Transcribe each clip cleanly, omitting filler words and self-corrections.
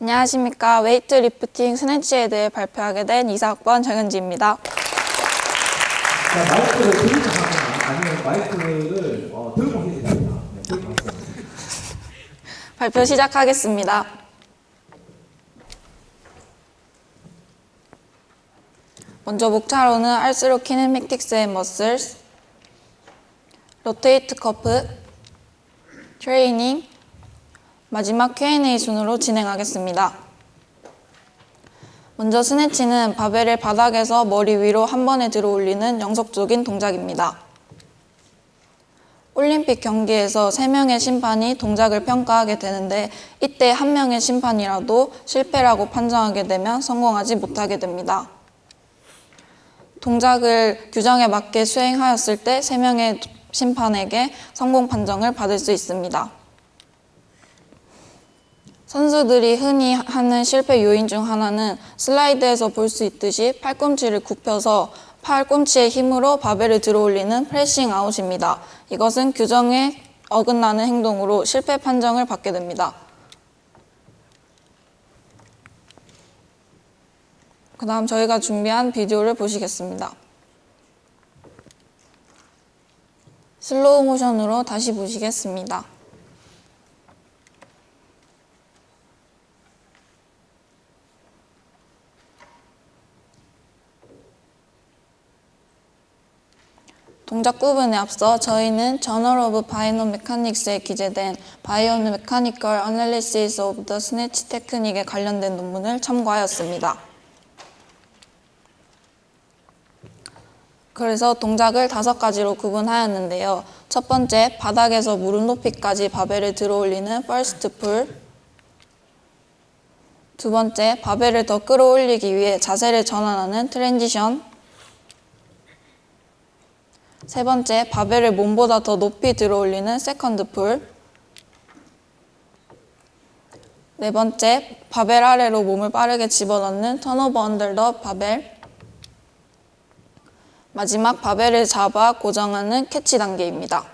안녕하십니까. 웨이트 리프팅 스네치에 대해 발표하게 된 이사학번 정현지입니다. 자, 마이크를 들고 하거나 아니면 마이크를 들고 해야 됩니다. 네, 들고 하세요. 발표 시작하겠습니다. 먼저 목차로는 알스로 키네매틱스 앤 머슬스, 로테이트 커프, 트레이닝, 마지막 Q&A 순으로 진행하겠습니다. 먼저 스네치는 바벨을 바닥에서 머리 위로 한 번에 들어 올리는 영속적인 동작입니다. 올림픽 경기에서 3명의 심판이 동작을 평가하게 되는데 이때 1명의 심판이라도 실패라고 판정하게 되면 성공하지 못하게 됩니다. 동작을 규정에 맞게 수행하였을 때 3명의 심판에게 성공 판정을 받을 수 있습니다. 선수들이 흔히 하는 실패 요인 중 하나는 슬라이드에서 볼 수 있듯이 팔꿈치를 굽혀서 팔꿈치의 힘으로 바벨을 들어 올리는 프레싱 아웃입니다. 이것은 규정에 어긋나는 행동으로 실패 판정을 받게 됩니다. 그 다음 저희가 준비한 비디오를 보시겠습니다. 슬로우 모션으로 다시 보시겠습니다. 동작 구분에 앞서 저희는 Journal of Biomechanics에 기재된 Biomechanical Analysis of the Snatch Technique에 관련된 논문을 참고하였습니다. 그래서 동작을 5가지로 구분하였는데요. 첫 번째, 바닥에서 무릎 높이까지 바벨을 들어 올리는 First Pull. 두 번째, 바벨을 더 끌어올리기 위해 자세를 전환하는 Transition. 세 번째, 바벨을 몸보다 더 높이 들어 올리는 세컨드 풀. 네 번째, 바벨 아래로 몸을 빠르게 집어넣는 턴오버 언더 더 바벨. 마지막, 바벨을 잡아 고정하는 캐치 단계입니다.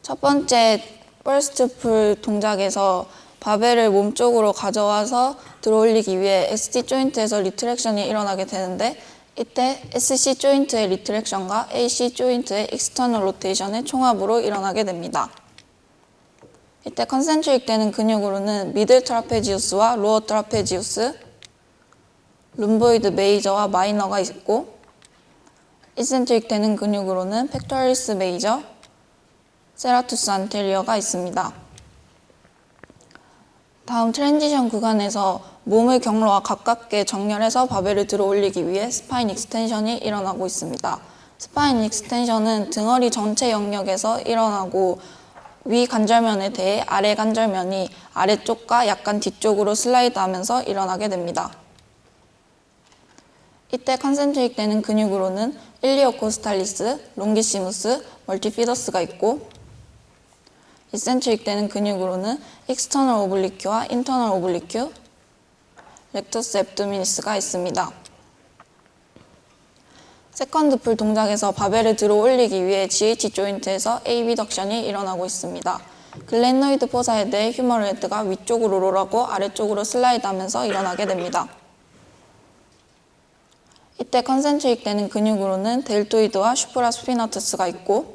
첫 번째 퍼스트 풀 동작에서 바벨을 몸쪽으로 가져와서 들어 올리기 위해 ST 조인트에서 리트랙션이 일어나게 되는데 이때 SC 조인트의 리트랙션과 AC 조인트의 익스터널 로테이션의 총합으로 일어나게 됩니다. 이때 컨센트릭 되는 근육으로는 미들 트라페지우스와 로어 트라페지우스, 룸보이드 메이저와 마이너가 있고 이센트릭 되는 근육으로는 팩토리스 메이저, 세라투스 안테리어가 있습니다. 다음 트랜지션 구간에서 몸의 경로와 가깝게 정렬해서 바벨을 들어 올리기 위해 스파인 익스텐션이 일어나고 있습니다. 스파인 익스텐션은 등허리 전체 영역에서 일어나고 위 관절면에 대해 아래 관절면이 아래쪽과 약간 뒤쪽으로 슬라이드 하면서 일어나게 됩니다. 이때 컨센트릭 되는 근육으로는 일리오코스탈리스, 롱기시무스, 멀티피더스가 있고 이센트릭 되는 근육으로는 익스터널 오블리큐와 인터널 오블리큐, 렉터스 앱도미니스가 있습니다. 세컨드 풀 동작에서 바벨을 들어 올리기 위해 GH 조인트에서 에이비덕션이 일어나고 있습니다. 글래노이드 포사 헤드의 휴머럴 헤드가 위쪽으로 롤하고 아래쪽으로 슬라이드 하면서 일어나게 됩니다. 이때 컨센트릭 되는 근육으로는 델토이드와 슈프라 스피너투스가 있고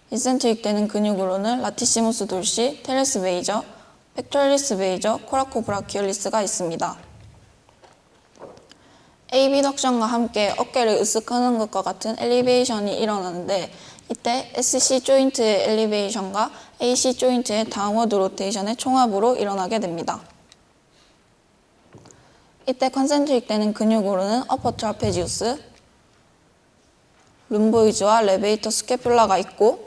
인센트릭 되는 근육으로는 라티시무스 돌시, 테레스 메이저, 팩토리스 메이저, 코라코 브라키올리스가 있습니다. 에이비덕션과 함께 어깨를 으쓱하는 것과 같은 엘리베이션이 일어나는데 이때 SC 조인트의 엘리베이션과 AC 조인트의 다운워드 로테이션의 총합으로 일어나게 됩니다. 이때 컨센트릭 되는 근육으로는 어퍼 트라페지우스, 룸보이즈와 레베이터 스캐뷸라가 있고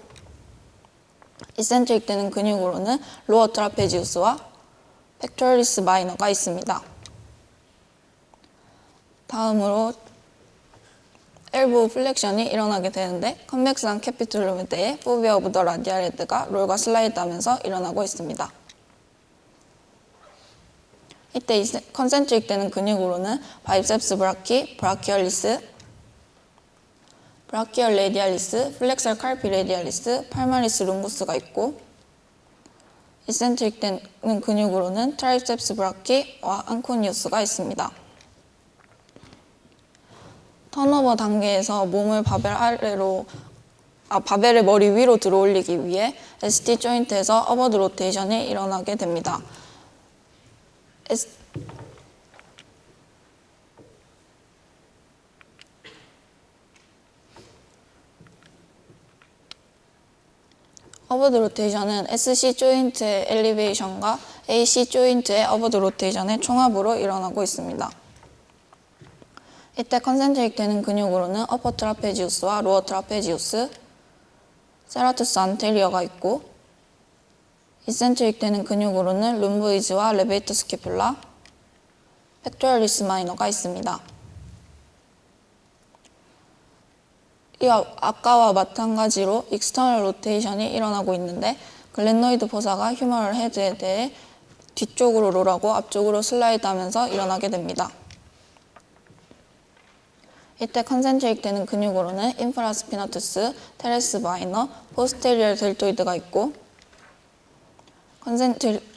이센트릭 되는 근육으로는 로어 트라페지우스와 팩토리스 마이너가 있습니다. 다음으로 엘보우 플렉션이 일어나게 되는데 컨벡스한 캐피툴럼 헤드에 포비아 오브 더 라디알 헤드가 롤과 슬라이드 하면서 일어나고 있습니다. 이때 컨센트릭 되는 근육으로는 바이셉스 브라키, 브라키얼리스, 브라키얼 레디알리스, 플렉설 칼피 레디알리스, 팔마리스 룽구스가 있고 이센트릭 되는 근육으로는 트라이셉스 브라키와 앙코니우스가 있습니다. 턴오버 단계에서 몸을 바벨을 머리 위로 들어올리기 위해 ST 조인트에서 어버드 로테이션이 일어나게 됩니다. 어버드 로테이션은 SC 조인트의 엘리베이션과 AC 조인트의 어버드 로테이션의 총합으로 일어나고 있습니다. 이때 컨센트릭 되는 근육으로는 어퍼 트라페지우스와 로어 트라페지우스, 세라투스 안테리어가 있고, 이센트릭 되는 근육으로는 룸보이즈와 레베이터 스키뷸라, 팩토리스 마이너가 있습니다. 이 아까와 마찬가지로 익스터널 로테이션이 일어나고 있는데 글렌노이드 포사가 휴머럴 헤드에 대해 뒤쪽으로 롤하고 앞쪽으로 슬라이드하면서 일어나게 됩니다. 이때 컨센트릭 되는 근육으로는 인프라스피너투스, 테레스 마이너, 포스테리얼 델토이드가 있고,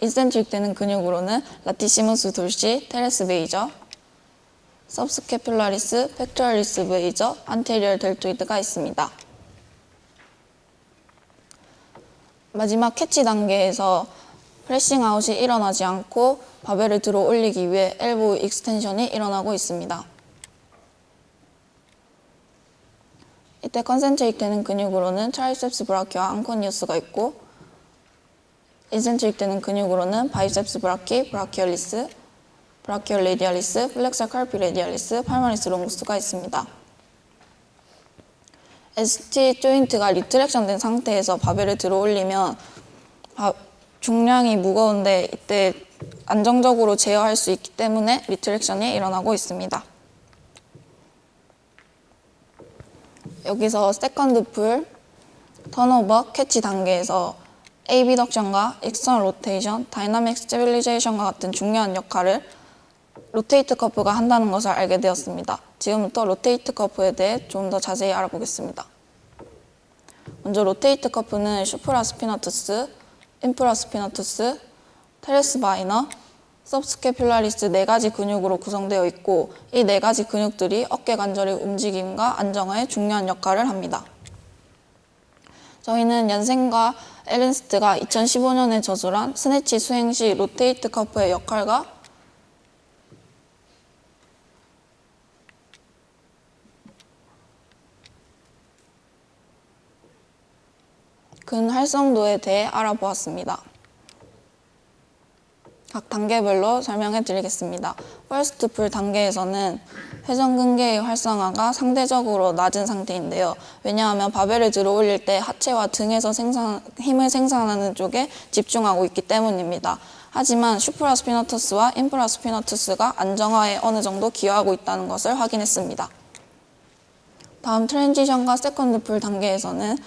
이센트릭 되는 근육으로는 라티시무스 돌시, 테레스 베이저, 서브스케퓰라리스, 팩토리스 베이저, 안테리얼 델토이드가 있습니다. 마지막 캐치 단계에서 프레싱 아웃이 일어나지 않고 바벨을 들어 올리기 위해 엘보우 익스텐션이 일어나고 있습니다. 이때 컨센트릭 되는 근육으로는 트라이셉스 브라키와 앙코니우스가 있고, 이센트릭 되는 근육으로는 바이셉스 브라키, 브라키올리스, 브라키올 레디알리스, 플렉서 칼피 레디알리스, 팔마리스 롱구스가 있습니다. ST 조인트가 리트랙션 된 상태에서 바벨을 들어 올리면 중량이 무거운데 이때 안정적으로 제어할 수 있기 때문에 리트랙션이 일어나고 있습니다. 여기서 세컨드 풀, 턴오버, 캐치 단계에서 에이비덕션과 익스터널 로테이션, 다이나믹 스테빌리제이션과 같은 중요한 역할을 로테이트 커프가 한다는 것을 알게 되었습니다. 지금부터 로테이트 커프에 대해 좀 더 자세히 알아보겠습니다. 먼저 로테이트 커프는 슈프라스피너투스, 인프라스피너투스, 테레스 마이너, 서브스케퓰라리스 4가지 근육으로 구성되어 있고, 이 4가지 근육들이 어깨 관절의 움직임과 안정화에 중요한 역할을 합니다. 저희는 얀센과 에른스트가 2015년에 저술한 스네치 수행 시 로테이트 커프의 역할과 근 활성도에 대해 알아보았습니다. 각 단계별로 설명해 드리겠습니다. 퍼스트 풀 단계에서는 회전근개의 활성화가 상대적으로 낮은 상태인데요. 왜냐하면 바벨을 들어 올릴 때 하체와 등에서 힘을 생산하는 쪽에 집중하고 있기 때문입니다. 하지만 슈프라스피너투스와 인프라스피너투스가 안정화에 어느 정도 기여하고 있다는 것을 확인했습니다. 다음 트랜지션과 세컨드 풀 단계에서는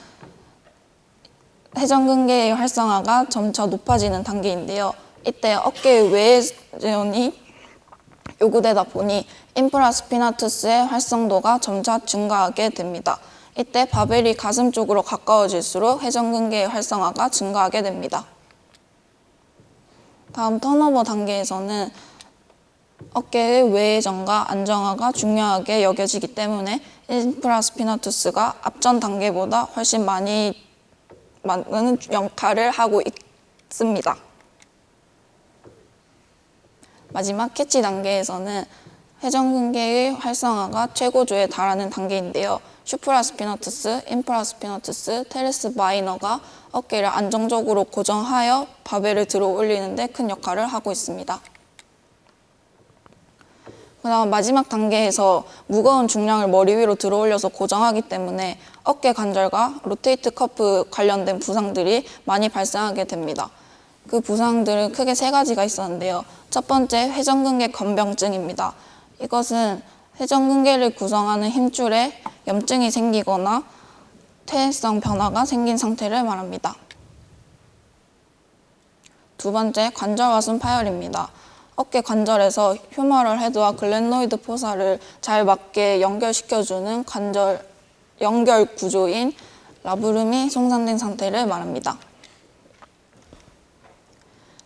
회전근개의 활성화가 점차 높아지는 단계인데요. 이때 어깨의 외의 지원이 요구되다 보니 인프라스피너투스의 활성도가 점차 증가하게 됩니다. 이때 바벨이 가슴 쪽으로 가까워질수록 회전근개의 활성화가 증가하게 됩니다. 다음 턴오버 단계에서는 어깨의 외회전과 안정화가 중요하게 여겨지기 때문에 인프라스피너투스가 앞전 단계보다 훨씬 많은 역할을 하고 있습니다. 마지막 캐치 단계에서는 회전근개의 활성화가 최고조에 달하는 단계인데요. 슈프라스피너투스, 인프라스피너투스, 테레스 마이너가 어깨를 안정적으로 고정하여 바벨을 들어 올리는 데 큰 역할을 하고 있습니다. 그다음 마지막 단계에서 무거운 중량을 머리 위로 들어 올려서 고정하기 때문에 어깨 관절과 로테이트 커프 관련된 부상들이 많이 발생하게 됩니다. 그 부상들은 크게 3가지가 있었는데요. 첫 번째, 회전근개 건병증입니다. 이것은 회전근개를 구성하는 힘줄에 염증이 생기거나 퇴행성 변화가 생긴 상태를 말합니다. 두 번째, 관절화순 파열입니다. 어깨 관절에서 휴머럴 헤드와 글렌노이드 포사를 잘 맞게 연결시켜주는 연결 구조인 라브름이 손상된 상태를 말합니다.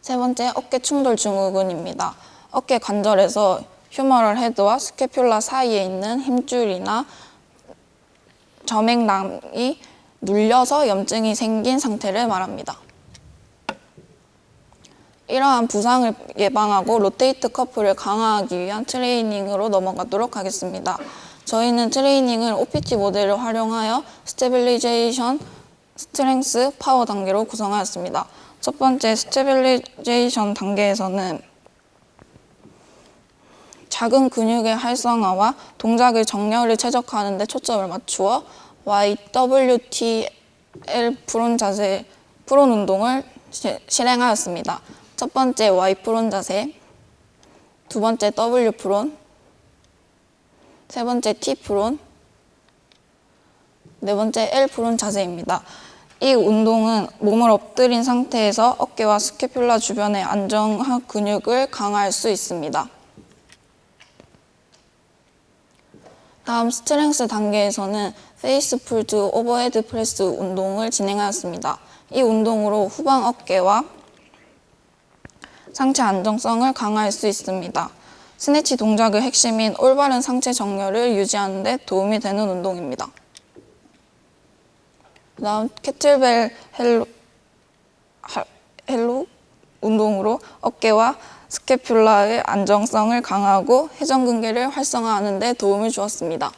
세 번째, 어깨 충돌 증후군입니다. 어깨 관절에서 휴머럴 헤드와 스캐퓰라 사이에 있는 힘줄이나 점액낭이 눌려서 염증이 생긴 상태를 말합니다. 이러한 부상을 예방하고 로테이트 커플을 강화하기 위한 트레이닝으로 넘어가도록 하겠습니다. 저희는 트레이닝을 OPT 모델을 활용하여 스테빌리제이션, 스트렝스, 파워 단계로 구성하였습니다. 첫 번째 스테빌리제이션 단계에서는 작은 근육의 활성화와 동작의 정렬을 최적화하는 데 초점을 맞추어 YWTL 프론 자세, 프론 운동을 실행하였습니다. 첫 번째 Y 프론 자세, 두 번째 W 프론, 세 번째 T 프론, 네 번째 L 프론 자세입니다. 이 운동은 몸을 엎드린 상태에서 어깨와 스캐퓰라 주변의 안정화 근육을 강화할 수 있습니다. 다음 스트렝스 단계에서는 페이스 풀트 오버헤드 프레스 운동을 진행하였습니다. 이 운동으로 후방 어깨와 상체 안정성을 강화할 수 있습니다. 스네치 동작의 핵심인 올바른 상체 정렬을 유지하는 데 도움이 되는 운동입니다. 다음 캐틀벨 헬로 운동으로 어깨와 스캐퓰라의 안정성을 강화하고 회전근개를 활성화하는 데 도움을 주었습니다.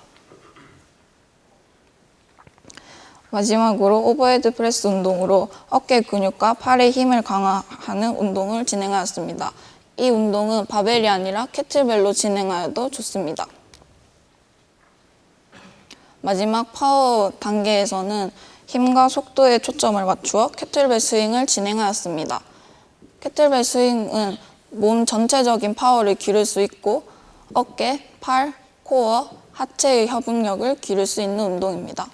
마지막으로 오버헤드 프레스 운동으로 어깨 근육과 팔의 힘을 강화하는 운동을 진행하였습니다. 이 운동은 바벨이 아니라 캐틀벨로 진행하여도 좋습니다. 마지막 파워 단계에서는 힘과 속도에 초점을 맞추어 캐틀벨 스윙을 진행하였습니다. 캐틀벨 스윙은 몸 전체적인 파워를 기를 수 있고 어깨, 팔, 코어, 하체의 협응력을 기를 수 있는 운동입니다.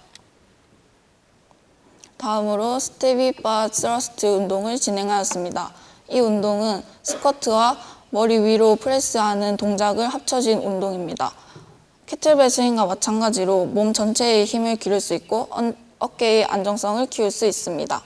다음으로 스테비-바 스러스트 운동을 진행하였습니다. 이 운동은 스쿼트와 머리 위로 프레스하는 동작을 합쳐진 운동입니다. 캐틀벨 스윙과 마찬가지로 몸 전체의 힘을 기를 수 있고 어깨의 안정성을 키울 수 있습니다.